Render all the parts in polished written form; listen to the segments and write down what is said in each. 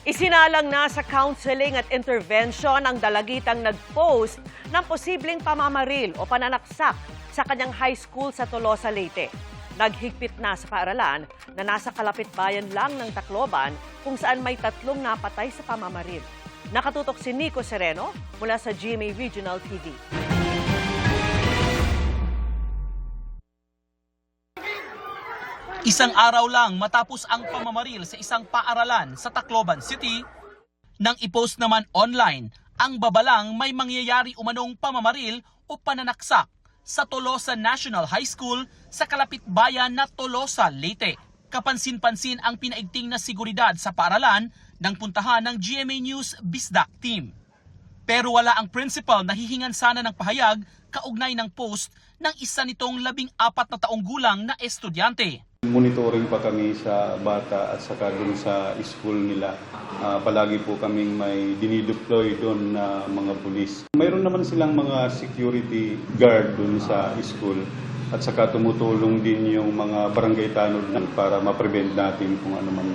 Isinalang na sa counseling at intervention ang dalagitang nag-post ng posibleng pamamaril o pananaksak sa kanyang high school sa Tolosa, Leyte. Naghigpit na sa paaralan na nasa kalapit bayan lang ng Tacloban kung saan may 3 napatay sa pamamaril. Nakatutok si Nico Sereno mula sa GMA Regional TV. Isang araw lang matapos ang pamamaril sa isang paaralan sa Tacloban City, nang ipost naman online ang babalang may mangyayari umanong pamamaril o pananaksak sa Tolosa National High School sa kalapit bayan na Tolosa, Leyte. Kapansin-pansin ang pinaigting na seguridad sa paaralan nang puntahan ng GMA News Bisdak team. Pero wala ang principal na hihingan sana ng pahayag kaugnay ng post ng isa nitong 14 na taong gulang na estudyante. Monitoring pa kami sa bata at saka dun sa school nila. Palagi po kaming may dinideploy doon na mga pulis. Mayroon naman silang mga security guard dun sa school at saka tumutulong din yung mga barangay tanod para ma-prevent natin kung ano man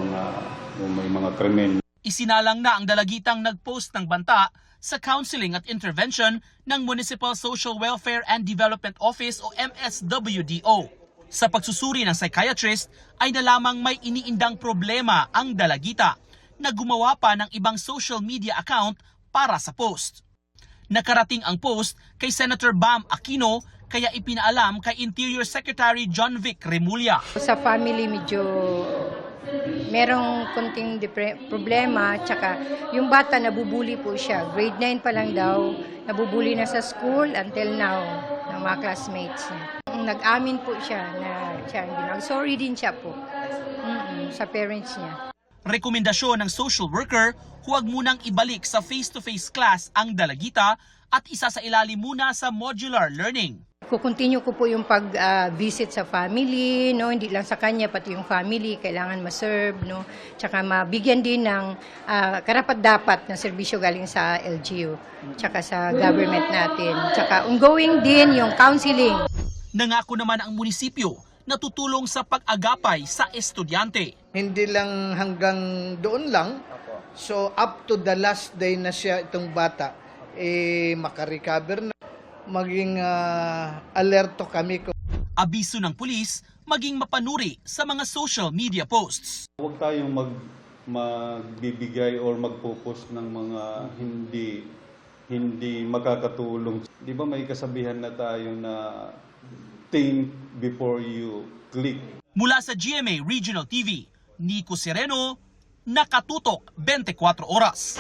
may mga krimen. Isinalang na ang dalagitang nag-post ng banta sa Counseling at Intervention ng Municipal Social Welfare and Development Office o MSWDO. Sa pagsusuri ng psychiatrist ay nalamang may iniindang problema ang dalagita na gumawa pa ng ibang social media account para sa post. Nakarating ang post kay Senator Bam Aquino kaya ipinaalam kay Interior Secretary John Vic Remulla. Sa family medyo merong konting problema, tsaka yung bata nabubuli po siya. Grade 9 pa lang daw, nabubuli na sa school until now ng mga classmates niya. Nag-amin po siya na siya sorry din siya po sa parents niya. Rekomendasyon ng social worker, huwag munang ibalik sa face-to-face class ang dalagita at isa sa ilalim muna sa modular learning. Kukontinue ko po yung pag-visit sa family, no, hindi lang sa kanya pati yung family kailangan ma-serve, no, tsaka mabigyan din ng karapat-dapat na serbisyo galing sa LGU, tsaka sa government natin, tsaka ongoing din yung counseling. Nangako naman ang munisipyo na tutulong sa pag-agapay sa estudyante. Hindi lang hanggang doon lang, so up to the last day na siya itong bata, makarecover na. Maging alerto kami. Abiso ng pulis, maging mapanuri sa mga social media posts. Huwag tayong magbibigay or magpo-post ng mga hindi makakatulong. Di ba may kasabihan na tayo na think before you click. Mula sa GMA Regional TV, Nico Sereno, Nakatutok 24 Oras.